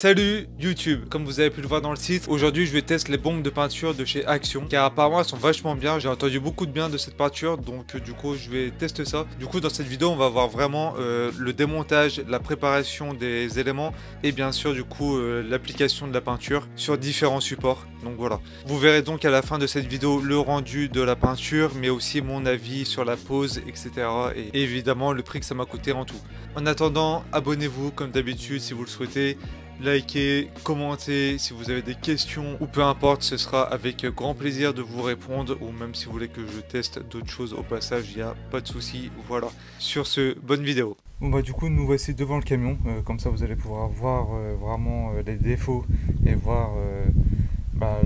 Salut YouTube, comme vous avez pu le voir dans le site, aujourd'hui je vais tester les bombes de peinture de chez Action car apparemment elles sont vachement bien, j'ai entendu beaucoup de bien de cette peinture donc du coup je vais tester ça. Du coup dans cette vidéo on va voir vraiment le démontage, la préparation des éléments et bien sûr du coup l'application de la peinture sur différents supports. Donc voilà, vous verrez donc à la fin de cette vidéo le rendu de la peinture mais aussi mon avis sur la pose etc. et évidemment le prix que ça m'a coûté en tout. En attendant, abonnez-vous comme d'habitude si vous le souhaitez. Likez, commentez, si vous avez des questions ou peu importe, ce sera avec grand plaisir de vous répondre ou même si vous voulez que je teste d'autres choses au passage, il n'y a pas de souci. Voilà, sur ce, bonne vidéo. Bon bah du coup nous voici devant le camion, comme ça vous allez pouvoir voir vraiment les défauts et voir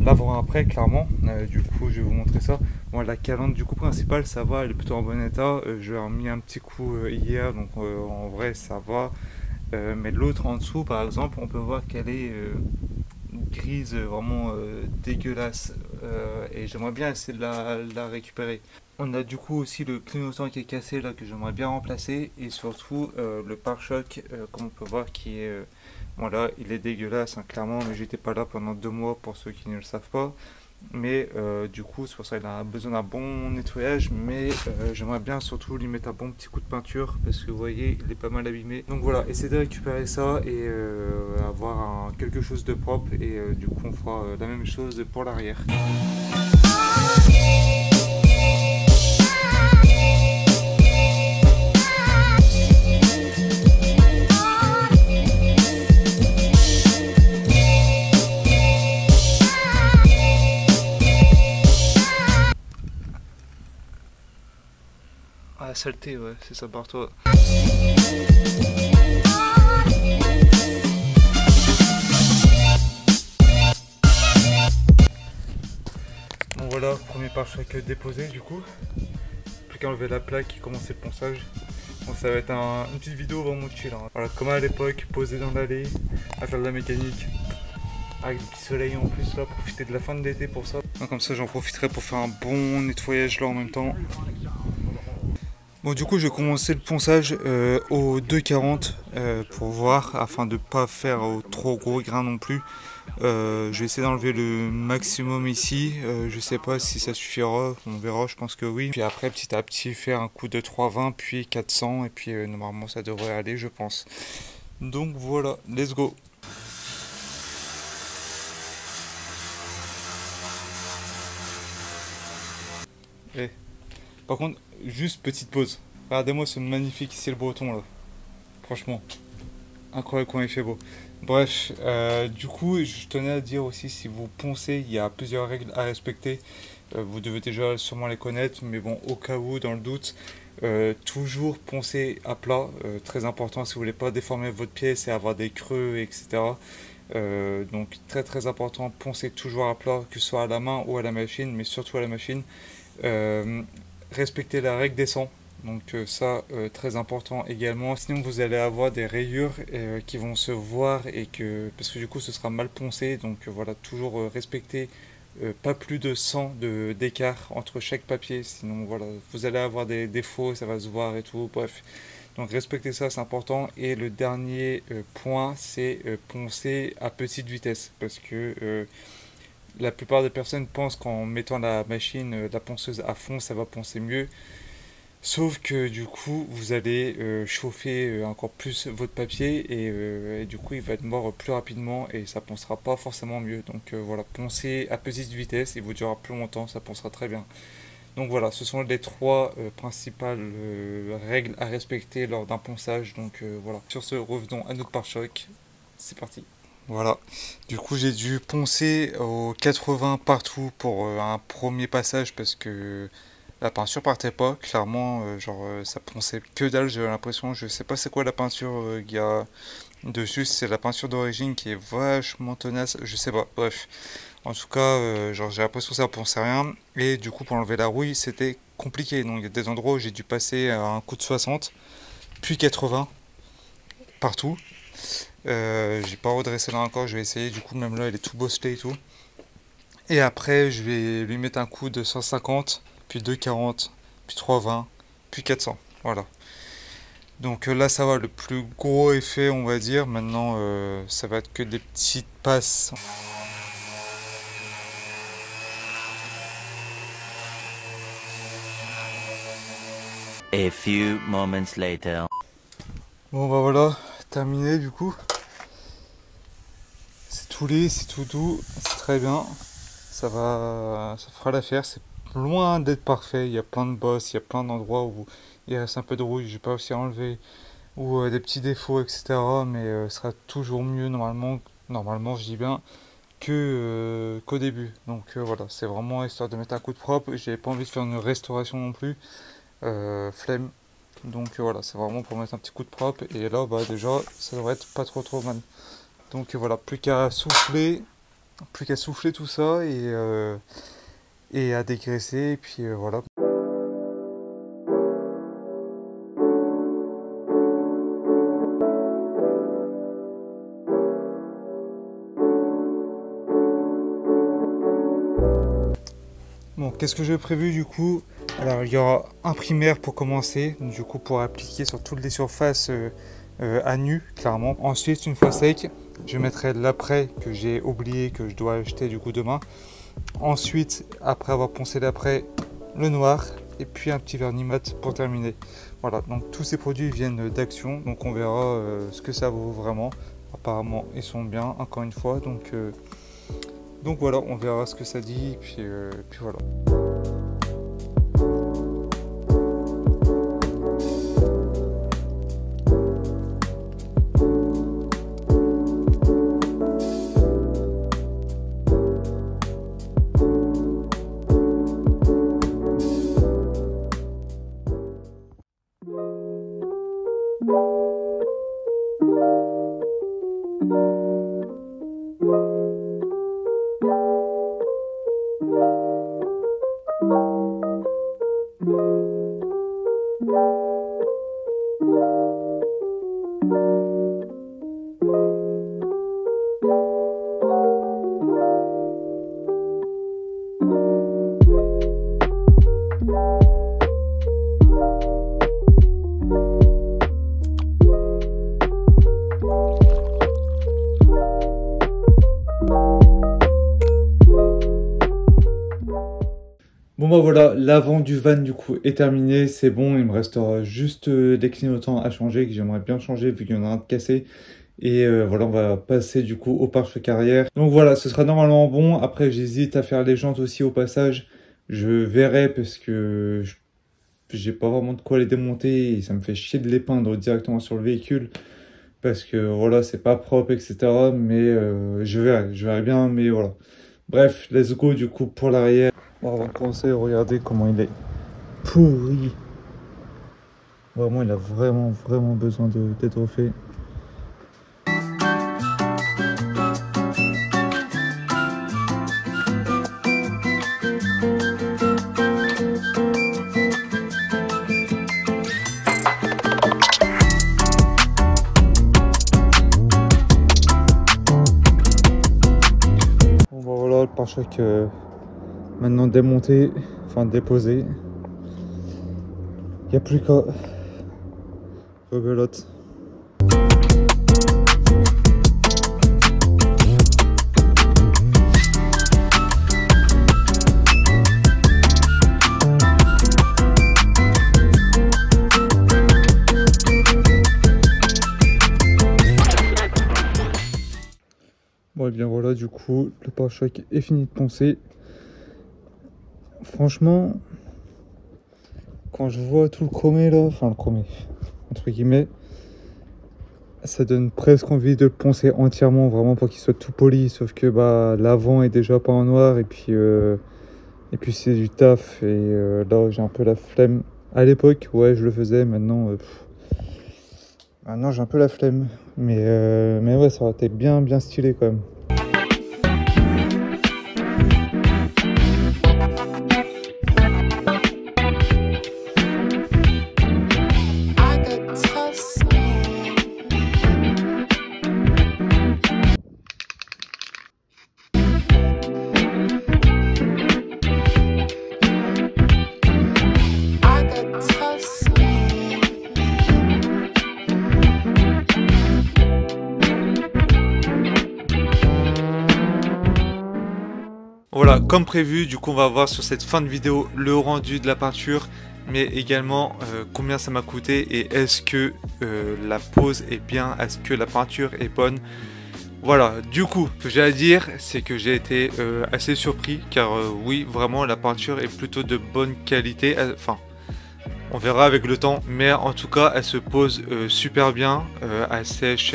l'avant-après clairement. Du coup je vais vous montrer ça. Bon, la calandre du coup principale ça va, elle est plutôt en bon état, je lui ai remis un petit coup hier donc en vrai ça va. Mais l'autre en dessous par exemple on peut voir qu'elle est grise vraiment dégueulasse et j'aimerais bien essayer de la récupérer. On a du coup aussi le clignotant qui est cassé là que j'aimerais bien remplacer et surtout le pare-choc comme on peut voir qui est voilà, il est dégueulasse hein, clairement, mais j'étais pas là pendant 2 mois pour ceux qui ne le savent pas. Mais du coup c'est pour ça qu'il a besoin d'un bon nettoyage, mais j'aimerais bien surtout lui mettre un bon petit coup de peinture parce que vous voyez il est pas mal abîmé. Donc voilà, essayer de récupérer ça et avoir quelque chose de propre et du coup on fera la même chose pour l'arrière. Ah, saleté, ouais, c'est ça, barre-toi. Bon voilà, premier pare-choc déposé du coup. Plus qu'à enlever la plaque et commencer le ponçage. Bon, ça va être une petite vidéo vraiment chill. Hein. Voilà, comme à l'époque, posé dans l'allée, à faire de la mécanique. Avec le petit soleil en plus là, profiter de la fin de l'été pour ça. Donc, comme ça j'en profiterai pour faire un bon nettoyage là en même temps. Bon du coup je vais commencer le ponçage au 2,40 pour voir afin de ne pas faire trop gros grains non plus. Je vais essayer d'enlever le maximum ici, je sais pas si ça suffira, on verra, je pense que oui. Puis après petit à petit faire un coup de 320 puis 400 et puis normalement ça devrait aller je pense. Donc voilà, let's go. Et, par contre, juste petite pause. Regardez-moi ce magnifique ciel breton là. Franchement, incroyable comment il fait beau. Bref, du coup, je tenais à dire aussi, si vous poncez, il y a plusieurs règles à respecter. Vous devez déjà sûrement les connaître, mais bon, au cas où, dans le doute, toujours poncer à plat. Très important si vous voulez pas déformer votre pièce et avoir des creux, etc. Donc très très important, poncer toujours à plat, que ce soit à la main ou à la machine, mais surtout à la machine. Respecter la règle des 100. Donc ça, très important également. Sinon, vous allez avoir des rayures qui vont se voir et parce que du coup, ce sera mal poncé. Donc voilà, toujours respecter pas plus de 100 d'écart entre chaque papier. Sinon, voilà, vous allez avoir des défauts, ça va se voir et tout. Bref, donc respecter ça, c'est important. Et le dernier point, c'est poncer à petite vitesse. Parce que la plupart des personnes pensent qu'en mettant la machine, la ponceuse à fond, ça va poncer mieux. Sauf que du coup, vous allez chauffer encore plus votre papier et du coup, il va être mort plus rapidement et ça poncera pas forcément mieux. Donc voilà, poncez à petite vitesse, il vous durera plus longtemps, ça poncera très bien. Donc voilà, ce sont les trois principales règles à respecter lors d'un ponçage. Donc voilà, sur ce, revenons à notre pare-choc. C'est parti. Voilà, du coup j'ai dû poncer au 80 partout pour un premier passage parce que la peinture partait pas, clairement, ça ponçait que dalle, j'avais l'impression, je sais pas c'est quoi la peinture qu'il y a dessus, c'est la peinture d'origine qui est vachement tenace, je sais pas, bref. En tout cas, j'ai l'impression que ça ponçait rien, et du coup pour enlever la rouille c'était compliqué, donc il y a des endroits où j'ai dû passer à un coup de 60, puis 80, partout. J'ai pas redressé là encore, je vais essayer, du coup même là il est tout bosselé et tout. Et après je vais lui mettre un coup de 150, puis 2,40, puis 3,20, puis 400, voilà. Donc là ça va, le plus gros effet on va dire. Maintenant ça va être que des petites passes. A few moments later. Bon bah voilà, terminé du coup. C'est tout lisse, c'est tout doux, c'est très bien. Ça fera l'affaire. C'est loin d'être parfait. Il y a plein de bosses, il y a plein d'endroits où il reste un peu de rouille, j'ai pas aussi enlevé, ou des petits défauts, etc. Mais ce sera toujours mieux normalement je dis bien, qu'au début. Donc voilà, c'est vraiment histoire de mettre un coup de propre. J'avais pas envie de faire une restauration non plus, flemme. Donc voilà, c'est vraiment pour mettre un petit coup de propre. Et là bah déjà ça devrait être pas trop mal. Donc voilà, plus qu'à souffler tout ça et à dégraisser et puis voilà. Bon, qu'est-ce que j'ai prévu du coup? Alors il y aura un primaire pour commencer, du coup pour appliquer sur toutes les surfaces à nu clairement. Ensuite une fois sec, je mettrai l'après que j'ai oublié, que je dois acheter du coup demain. Ensuite, après avoir poncé l'après, le noir et puis un petit vernis mat pour terminer. Voilà, donc tous ces produits viennent d'Action, donc on verra ce que ça vaut vraiment. Apparemment ils sont bien encore une fois, donc voilà, on verra ce que ça dit, puis voilà. Bon bah voilà, l'avant du van du coup est terminé, c'est bon, il me restera juste les clignotants à changer, que j'aimerais bien changer vu qu'il y en a un de cassé. Et voilà, on va passer du coup au pare-choc arrière. Donc voilà, ce sera normalement bon. Après j'hésite à faire les jantes aussi au passage. Je verrai parce que j'ai pas vraiment de quoi les démonter et ça me fait chier de les peindre directement sur le véhicule. Parce que voilà, c'est pas propre, etc. Mais je verrai bien, mais voilà. Bref, let's go du coup pour l'arrière. Bon, avant de commencer, regardez comment il est pourri. Vraiment, il a vraiment besoin d'être refait. Bon, bah voilà, le pare-choc maintenant démonté, enfin déposé. Il n'y a plus qu'à rebelote. Bon et bien voilà, du coup le pare-choc est fini de poncer. Franchement, quand je vois tout le chromé là, enfin le chromé entre guillemets, ça donne presque envie de le poncer entièrement vraiment pour qu'il soit tout poli, sauf que bah l'avant est déjà pas en noir et puis c'est du taf et là j'ai un peu la flemme. À l'époque ouais je le faisais, maintenant j'ai un peu la flemme, mais ouais ça aurait été bien stylé quand même. Voilà, comme prévu, du coup on va voir sur cette fin de vidéo le rendu de la peinture, mais également combien ça m'a coûté et est-ce que la pose est bien, est-ce que la peinture est bonne. Voilà, du coup, ce que j'ai à dire, c'est que j'ai été assez surpris, car oui, vraiment la peinture est plutôt de bonne qualité, enfin... On verra avec le temps, mais en tout cas elle se pose super bien, elle sèche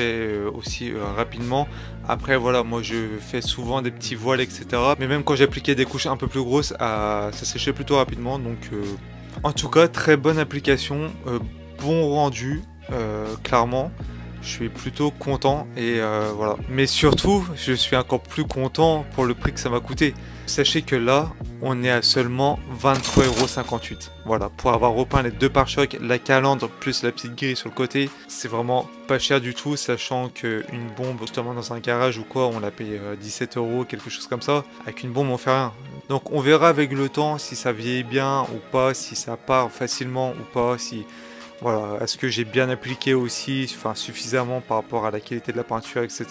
aussi rapidement. Après voilà, moi je fais souvent des petits voiles etc. Mais même quand j'appliquais des couches un peu plus grosses, ça séchait plutôt rapidement. Donc en tout cas très bonne application, bon rendu, clairement. Je suis plutôt content et voilà. Mais surtout, je suis encore plus content pour le prix que ça m'a coûté. Sachez que là, on est à seulement 23,58 €. Voilà, pour avoir repeint les deux pare-chocs, la calandre plus la petite grille sur le côté, c'est vraiment pas cher du tout, sachant qu'une bombe justement dans un garage ou quoi, on l'a payé 17 €, quelque chose comme ça. Avec une bombe, on fait rien. Donc on verra avec le temps si ça vieillit bien ou pas, si ça part facilement ou pas, si... Voilà, est-ce que j'ai bien appliqué aussi, enfin suffisamment par rapport à la qualité de la peinture, etc.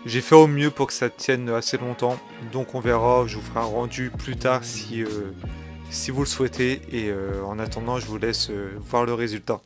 J'ai fait au mieux pour que ça tienne assez longtemps, donc on verra, je vous ferai un rendu plus tard si vous le souhaitez, et en attendant je vous laisse voir le résultat.